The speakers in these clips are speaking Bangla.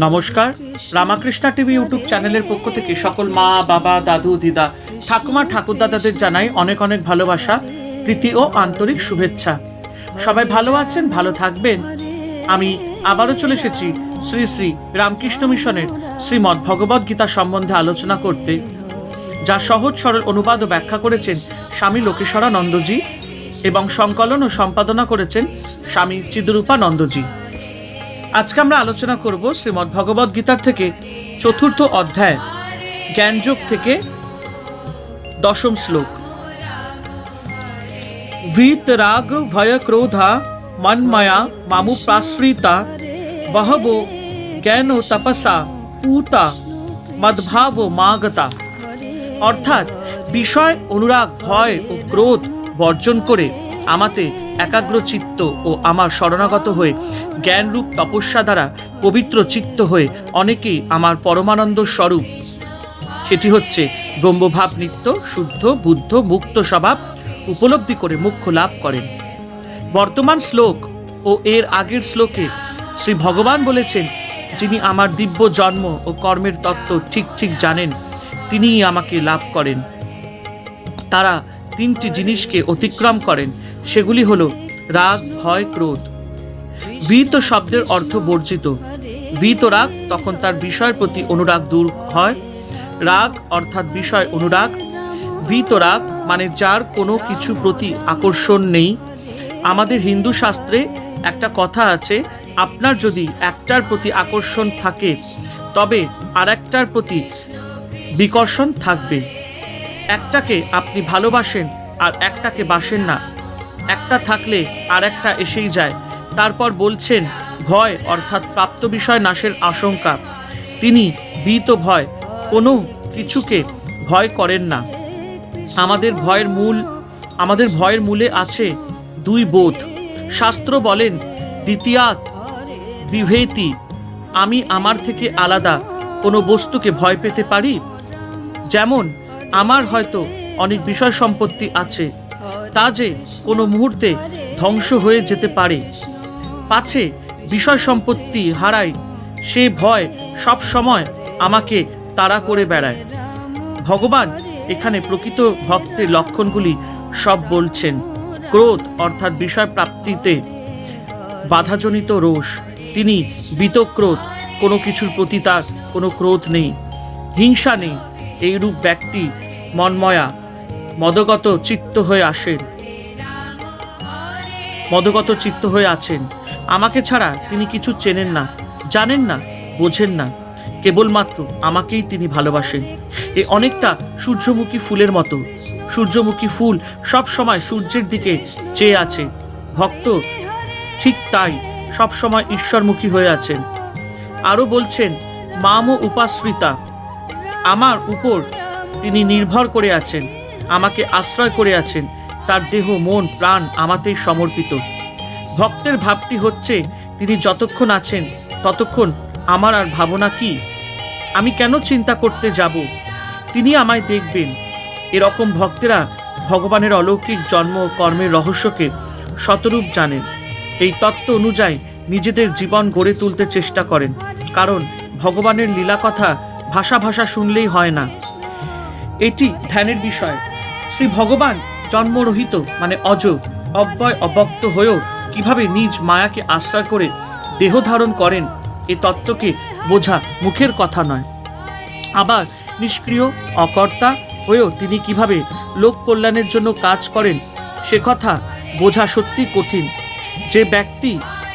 নমস্কার, রামাকৃষ্ণা টিভি ইউটিউব চ্যানেলের পক্ষ থেকে সকল মা, বাবা, দাদু, দিদা, ঠাকুমা, ঠাকুরদাদাদের জানাই অনেক অনেক ভালোবাসা, প্রীতি ও আন্তরিক শুভেচ্ছা। সবাই ভালো আছেন, ভালো থাকবেন। আমি আবারও চলে এসেছি শ্রী শ্রী রামকৃষ্ণ মিশনের শ্রীমদ্ ভগবদ গীতা সম্বন্ধে আলোচনা করতে, যা সহজ সরল অনুবাদ ও ব্যাখ্যা করেছেন স্বামী লোকেশ্বরানন্দজি এবং সংকলন ও সম্পাদনা করেছেন স্বামী চিদরূপানন্দজি। আজকে আমরা আলোচনা করব শ্রীমদ্ ভগবদ গীতার থেকে চতুর্থ অধ্যায় জ্ঞানযোগ থেকে 10ম শ্লোক। वीतराग भय क्रोधा मन्मया मामुपाश्रिता बहवो ज्ञानो तपसा पूता मद्भावो मागता। অর্থাৎ বিষয় অনুরাগ, ভয় ও ক্রোধ বর্জন করে আমাতে একাগ্র চিত্ত ও আমার শরণাগত হয়ে জ্ঞানরূপ তপস্যা দ্বারা পবিত্র চিত্ত হয়ে অনেকেই আমার পরমানন্দ স্বরূপ, সেটি হচ্ছে ব্রহ্মভাব নিত্য শুদ্ধ বুদ্ধ মুক্ত স্বভাব উপলব্ধি করে মোক্ষ লাভ করেন। বর্তমান শ্লোক ও এর আগের শ্লোকে শ্রী ভগবান বলেছেন, যিনি আমার দিব্য জন্ম ও কর্মের তত্ত্ব ঠিক ঠিক জানেন, তিনিই আমাকে লাভ করেন। তারা তিনটি জিনিসকে অতিক্রম করেন, সেগুলি হল রাগ, ভয়, ক্রোধ। ভীত শব্দের অর্থ বর্জিত। ভীত রাগ, তখন তার বিষয়ের প্রতি অনুরাগ দূর হয়। রাগ অর্থাৎ বিষয় অনুরাগ। ভীত রাগ মানে যার কোনো কিছু প্রতি আকর্ষণ নেই। আমাদের হিন্দু শাস্ত্রে একটা কথা আছে, আপনার যদি একটার প্রতি আকর্ষণ থাকে তবে আর একটার প্রতি বিকর্ষণ থাকবে। একটাকে আপনি ভালোবাসেন আর একটাকে বাসেন না, একটা থাকলে আর একটা এসেই যায়। তারপর বলছেন ভয় অর্থাৎ প্রাপ্ত বিষয় নাশের আশঙ্কা। তিনি ভীত ভয়, কোনো কিছুকে ভয় করেন না। আমাদের ভয়ের মূলে আছে দুই বোধ। শাস্ত্র বলেন দ্বিতীয়াৎ বিভেতি, আমি আমার থেকে আলাদা কোনো বস্তুকে ভয় পেতে পারি? যেমন আমার হয়তো অনেক বিষয় সম্পত্তি আছে, তা যে কোনো মুহূর্তে ধ্বংস হয়ে যেতে পারে, পাছে বিষয় সম্পত্তি হারাই, সে ভয় সব সময় আমাকে তাড়া করে বেড়ায়। ভগবান এখানে প্রকৃত ভক্তের লক্ষণগুলি সব বলছেন। ক্রোধ অর্থাৎ বিষয় প্রাপ্তিতে বাধাজনিত রোষ, তিনি বীতক্রোধ, কোনো কিছুর প্রতি তার কোনো ক্রোধ নেই, হিংসা নেই। এইরূপ ব্যক্তি মন্ময়া মদগত চিত্ত হয়ে আছেন। আমাকে ছাড়া তিনি কিছু চেনেন না, জানেন না, বোঝেন না, কেবলমাত্র আমাকেই তিনি ভালোবাসেন। এ অনেকটা সূর্যমুখী ফুলের মতো। সূর্যমুখী ফুল সব সময় সূর্যের দিকে চেয়ে আছে, ভক্ত ঠিক তাই সব সময় ঈশ্বরমুখী হয়ে আছেন। আরও বলছেন মাম উপাশ্রিতা, আমার উপর তিনি নির্ভর করে আছেন, আমাকে আশ্রয় করে আছেন, তার দেহ মন প্রাণ আমাতেই সমর্পিত। ভক্তের ভাবটি হচ্ছে তিনি যতক্ষণ আছেন ততক্ষণ আমার আর ভাবনা কি, আমি কেন চিন্তা করতে যাব, তিনি আমায় দেখবেন। এরকম ভক্তেরা ভগবানের অলৌকিক জন্ম ও কর্মের রহস্যকে শতরূপ জানেন। এই তত্ত্ব অনুযায়ী নিজেদের জীবন গড়ে তুলতে চেষ্টা করেন, কারণ ভগবানের লীলা কথা ভাষা শুনলেই হয় না, এটি ধ্যানের বিষয়। শ্রী ভগবান জন্মরহিত মানে অজ, অব্যয়, অব্যক্ত হয়েও কিভাবে নিজ মায়াকে আশ্রয় করে দেহ ধারণ করেন, এ তত্ত্বকে বোঝা মুখের কথা নয়। আবার নিষ্ক্রিয় অকর্তা হয়েও তিনি কিভাবে লোক কল্যাণের জন্য কাজ করেন, সে কথা বোঝা সত্যি কঠিন। যে ব্যক্তি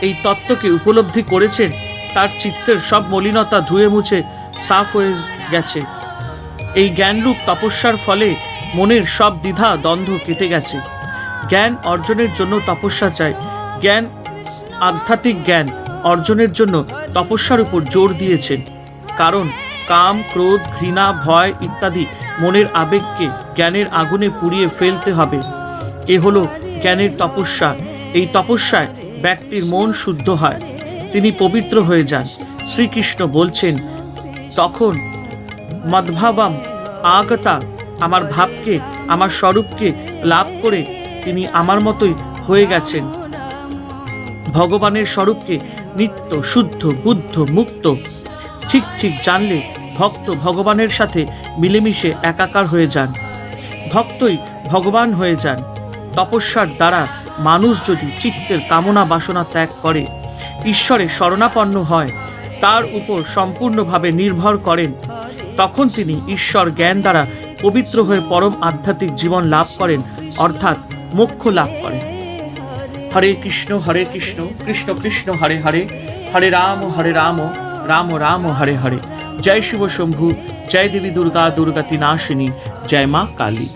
এই তত্ত্বকে উপলব্ধি করেছেন, তার চিত্তের সব মলিনতা ধুয়ে মুছে সাফ হয়ে গেছে। এই জ্ঞানরূপ তপস্যার ফলে মনের সব দ্বিধা দ্বন্দ্ব কেটে গেছে। জ্ঞান অর্জনের জন্য তপস্যা চাই। জ্ঞান, আধ্যাত্মিক জ্ঞান অর্জনের জন্য তপস্যার উপর জোর দিয়েছেন, কারণ কাম, ক্রোধ, ঘৃণা, ভয় ইত্যাদি মনের আবেগকে জ্ঞানের আগুনে পুড়িয়ে ফেলতে হবে। এ হলো জ্ঞানের তপস্যা। এই তপস্যায় ব্যক্তির মন শুদ্ধ হয়, তিনি পবিত্র হয়ে যান। শ্রীকৃষ্ণ বলছেন, তখন মদ্ভাবাম আগতা, আমার ভাবকে, আমার স্বরূপকে লাভ করে তিনি আমার মতোই হয়ে গেছেন। ভগবানের স্বরূপকে নিত্য শুদ্ধ বুদ্ধ মুক্ত ঠিক ঠিক জানলে ভক্ত ভগবানের সাথে মিলেমিশে একাকার হয়ে যান, ভক্তই ভগবান হয়ে যান। তপস্যার দ্বারা মানুষ যদি চিত্তের কামনা বাসনা ত্যাগ করে, ঈশ্বরের শরণাপন্ন হয়, তার উপর সম্পূর্ণভাবে নির্ভর করেন, তখন তিনি ঈশ্বর জ্ঞান দ্বারা পবিত্র হয়ে পরম আধ্যাত্মিক জীবন লাভ করেন, অর্থাৎ মোক্ষ লাভ করেন। হরে কৃষ্ণ কৃষ্ণ কৃষ্ণ হরে হরে, হরে রাম রাম রাম হরে হরে। জয় শিব শম্ভু, জয় দেবী দুর্গা দুর্গাতি নাশিনী, জয় মা কালী।